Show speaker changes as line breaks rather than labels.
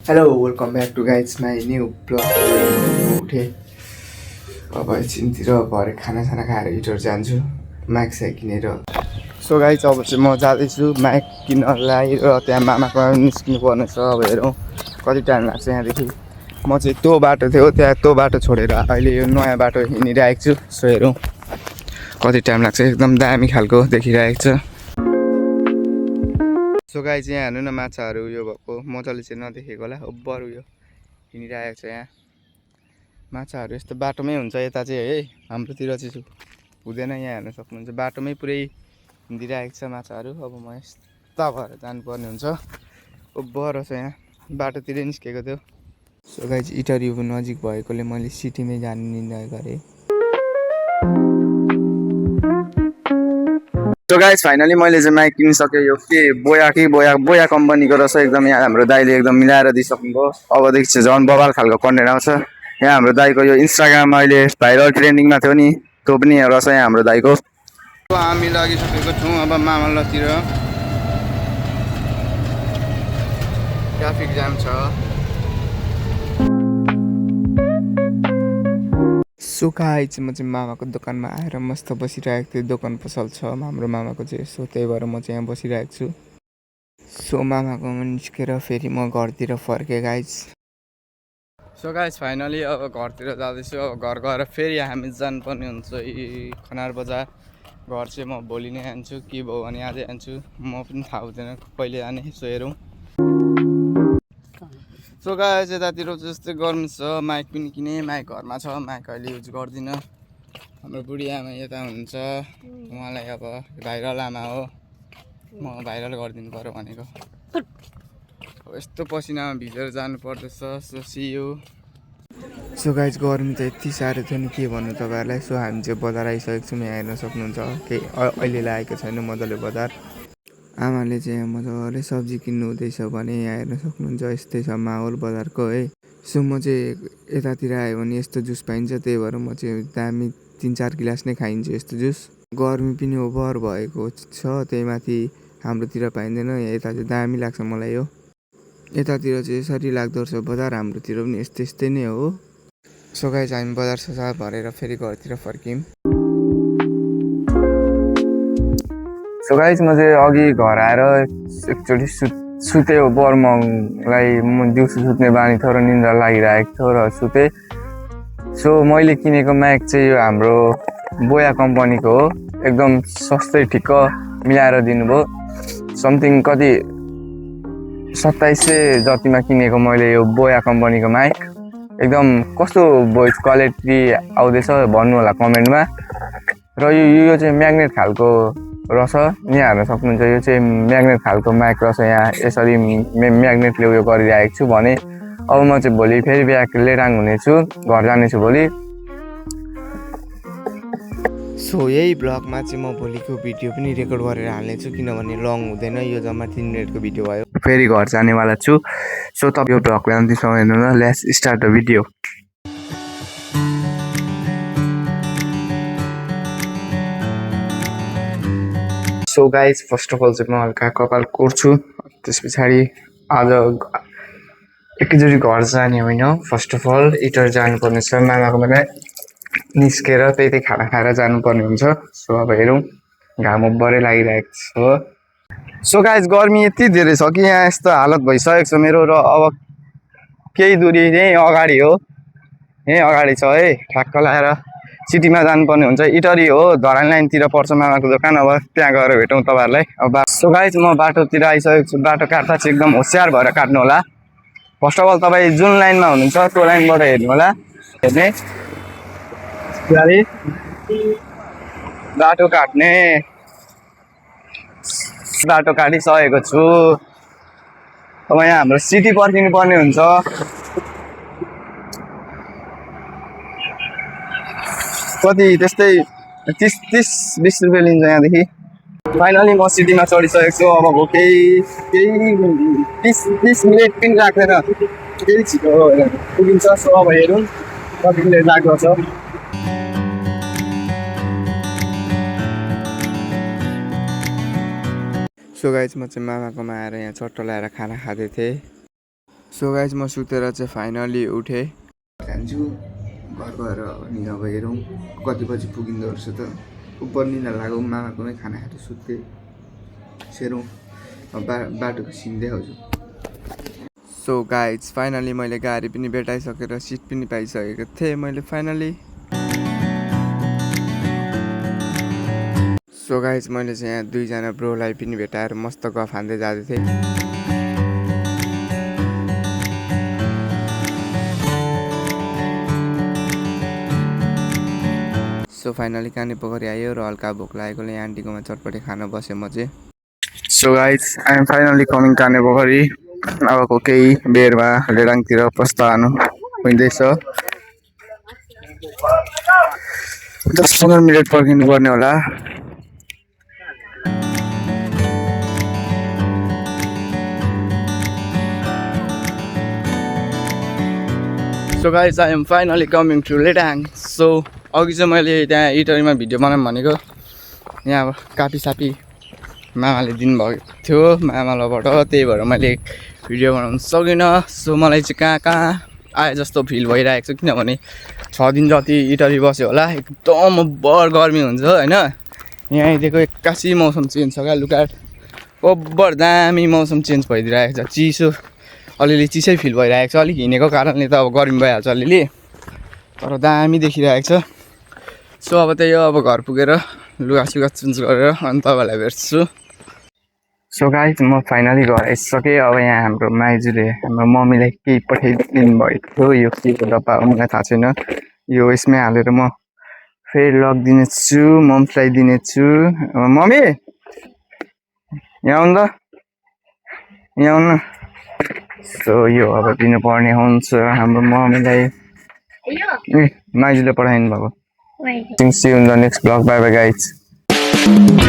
Hello welcome back to guys my new blog उठेँ अब एकछिनतिर भरे खानासाना खाएर हिटर जान्छु माइक साइक किनेर। सो गाइड्स अब चाहिँ म जाँदैछु माइक किन्नलाई र त्यहाँ मामाको निस्किनु पर्ने छ। अब हेरौँ कति टाइम लाग्छ यहाँदेखि। म चाहिँ त्यो बाटो थियो त्यहाँ त्यो बाटो छोडेर अहिले यो नयाँ बाटो हिँडिरहेको छु। सो हेरौँ कति टाइम लाग्छ। एकदम दामी खालको देखिरहेको छ। सो गाई चाहिँ यहाँ हेर्नु न माछाहरू उयो भएको मजाले चाहिँ नदेखेको होला ओभर उयो हिँडिरहेको छ। यहाँ माछाहरू यस्तो बाटोमै हुन्छ यता चाहिँ है, हाम्रोतिर चाहिँ हुँदैन। यहाँ हेर्न सक्नुहुन्छ बाटोमै पुरै हिँडिरहेको छ माछाहरू। अब म यस्ता भएर जानुपर्ने हुन्छ ओभर छ यहाँ बाटोतिरै निस्केको थियो। सो गाई चाहिँ इटरी नजिक भएकोले मैले सिटीमै जाने निर्णय गरेँ। सो गाइस फाइनली मैले चाहिँ माइक किनिसकेँ। यो के बोया कम्पनीको रहेछ। एकदम यहाँ हाम्रो दाइले एकदम मिलाएर दिइसक्नुभयो। अबदेखि चाहिँ झन् बबाल खालको कन्टेन्ट आउँछ। यहाँ हाम्रो दाइको यो इन्स्टाग्राममा अहिले भाइरल ट्रेन्डिङमा थियो नि, त्यो पनि रहेछ यहाँ हाम्रो दाइको। हामी लागिसकेको छौँ अब मामल्लातिर। ट्राफिक जाम छ। सो गाइस म चाहिँ मामाको दोकानमा आएर मस्त बसिरहेको थिएँ। दोकान पसल छ हाम्रो मामाको चाहिँ, सो त्यही भएर म चाहिँ यहाँ बसिरहेको छु। सो मामाको निस्केर फेरि म घरतिर फर्केँ गाइस। सो गाइस फाइनली अब घरतिर जाँदैछु। अब घर गएर फेरि हामी जानुपर्ने हुन्छ यी खनार बजार। घर चाहिँ म भोलि नै जान्छु कि भयो भने आजै जान्छु, म पनि थाहा हुँदैन कहिले जाने। सो हेरौँ। सो गाइस यतातिर जस्तै गर्नु छ। माइक पनि किने, माइक घरमा छ, माइक अहिले युज गर्दिनँ। हाम्रो बुढी आमा यता हुनुहुन्छ, उहाँलाई अब भाइरल आमा हो, म भाइरल गरिदिनु पऱ्यो भनेको। अब यस्तो पसिनामा भिजेर जानु पर्दैछ। So see you. So guys गर्मी त यति साह्रो थियो नि के भन्नु तपाईँहरूलाई। सो हामी चाहिँ बजार आइसकेको छौँ। यहाँ हेर्न सक्नुहुन्छ केही अहिले लागेको छैन मजाले बजार। आमाले चाहिँ यहाँ मजाले सब्जी किन्नु हुँदैछ भने यहाँ हेर्न सक्नुहुन्छ यस्तै छ माहौल बजारको है। सो म चाहिँ यतातिर आयो भने यस्तो जुस पाइन्छ, त्यही भएर म चाहिँ दामी 3-4 गिलास नै खाइन्छु यस्तो जुस। गर्मी पनि ओभर भएको छ, त्यही माथि हाम्रोतिर पाइँदैन। यता चाहिँ दामी लाग्छ मलाई यो। यतातिर चाहिँ यसरी लाग्दो रहेछ बजार, हाम्रोतिर पनि यस्तै नै हो। सो गाइस हामी बजार सजार भरेर फेरि घरतिर फर्क्यौँ। सो गाइस म चाहिँ अघि घर आएर एकचोटि सुतेँ। ओभर मलाई दिउँसो सुत्ने बानी थियो र निन्द्रा लागिरहेको थियो र सुतेँ। सो मैले किनेको माइक चाहिँ यो हाम्रो बोया कम्पनीको हो। एकदम सस्तै ठिक्क मिलाएर दिनुभयो। समथिङ कति 2700 जतिमा किनेको मैले यो बोया कम्पनीको माइक। एकदम कस्तो भोइस क्वालिटी आउँदैछ भन्नु होला कमेन्टमा। र यो चाहिँ म्याग्नेट खालको रहेछ। यहाँ हेर्न सक्नुहुन्छ यो चाहिँ म्याग्नेट खालको माइक रहेछ। यहाँ यसरी म्याग्नेटले उयो गरिरहेको छु भने अब म चाहिँ भोलि फेरि ब्याक लेटाङ हुनेछु, घर जानेछु भोलि। सो यही ब्लगमा चाहिँ म भोलिको भिडियो पनि रेकर्ड गरेर हाल्नेछु, किनभने लङ हुँदैन, यो जम्मा 3 मिनटको भिडियो भयो। फेरि घर जानेवाला छु। सो तपाईँ यो ब्लगलाई अन्तिमसम्म हेर्नु न। Let's start the video. So guys first of all चाहिँ म हल्का कपाल कोर्छु। त्यस पछाडि आज एकैचोटि घर जाने होइन, फर्स्ट अफ अल इटर जानुपर्ने छ। मामाको मलाई निस्केर त्यही खाना खाएर जानुपर्ने हुन्छ। सो अब हेरौँ, घाम ओभरै लागिरहेको छ। सो गाइज गर्मी यति धेरै छ कि यहाँ यस्तो हालत भइसकेको छ मेरो। र अब केही दूरी यहीँ अगाडि हो, यहीँ अगाडि छ है, ठ्याक्क लाएर सिटीमा जानुपर्ने हुन्छ। इटरी हो, धरान लाइनतिर पर्छ मामाको दोकान। अब त्यहाँ गएर भेटौँ तपाईँहरूलाई। अब सो गाइज म बाटोतिर आइसकेको छु। बाटो काट्दा चाहिँ एकदम होसियार भएर काट्नु होला। फर्स्ट अफ अल तपाईँ जुन लाइनमा हुनुहुन्छ त्यो लाइनबाट हेर्नु होला। हेर्ने बाटो काट्ने, बाटो काटिसकेको छु। अब यहाँ हाम्रो सिटी पर्खिनु पर्ने हुन्छ। कति त्यस्तै 30-20 रुपियाँ लिन्छ यहाँदेखि। फाइनली म सिटीमा चढिसकेको छु। अबको केही 30 मिनट पनि लाग्दैन, केही छिटो पुगिन्छ। सो अब हेरौँ कति मिनट लाग्दो छ। सो गाइस म चाहिँ मामाकोमा आएर यहाँ चट्टो लाएर खाना खाँदै थिएँ। सो गाइज म सुतेर चाहिँ फाइनली उठेँ जान्छु घर गएर अनि अब हेरौँ कति बजी पुगिँदो रहेछ त उपर निना लागौँ मामाकोमै खाना खाएर सुत्थेँ सेरौँ बाटोको सिन देखाउँछु सो गाइज फाइनली मैले गाडी पनि भेटाइसकेर सिट पनि पाइसकेको थिएँ मैले फाइनली सो गाइज मैले चाहिँ यहाँ दुईजना ब्रोलाई पनि भेटाएर मस्त गफ हान्दै जाँदै थिएँ सो फाइनली काने पोखरी आयो र हल्का भोक लागेकोले आन्टीकोमा चटपटी खान बसेँ म चाहिँ so guys I am finally coming Kane Pokhari अबको केही बेरमा लेडाङतिर प्रस्थान हुँदैछ 10-15 मिनट पर्खिनु पर्ने होला so guys I am finally coming to लेडाङ सो अघि चाहिँ मैले त्यहाँ इटरीमा भिडियो बनाऊँ भनेको यहाँ अब कापी मामाले दिनुभएको थियो मामालाबाट त्यही भएर मैले भिडियो बनाउनु सकिनँ सो मलाई चाहिँ कहाँ आए जस्तो फिल भइरहेको छ किनभने 6 दिन जति इटरी बस्यो होला एकदम ओभर गर्मी हुन्छ होइन यहाँ आइदिएको 81 मौसम चेन्ज छ क्या लुकाट ओभर दामी मौसम चेन्ज भइदिइरहेको छ चिसो अलिअलि चिसै फिल भइरहेको छ अलिक हिँडेको कारणले त अब गर्मी भइहाल्छ अलिअलि तर दामी देखिरहेको छ सो अब त्यही हो अब घर पुगेर लुगासुगा चेन्ज गरेर अनि तपाईँलाई भेट्छु सो गाइज म फाइनली घर आइसकेँ अब यहाँ हाम्रो माइजूले हाम्रो मम्मीलाई केही पठाइदिनु भएको थियो यो केको डब्बा मलाई थाहा छैन यो यसमै हालेर म फेरि लगिदिनेछु मम्सलाई दिनेछु मम्मी यहाँ आउनु त यहाँ आउनु सो यो अब दिनुपर्ने हुन्छ हाम्रो मम्मीलाई माइजूले पठाइदिनु भएको See you in the next vlog. Bye bye guys.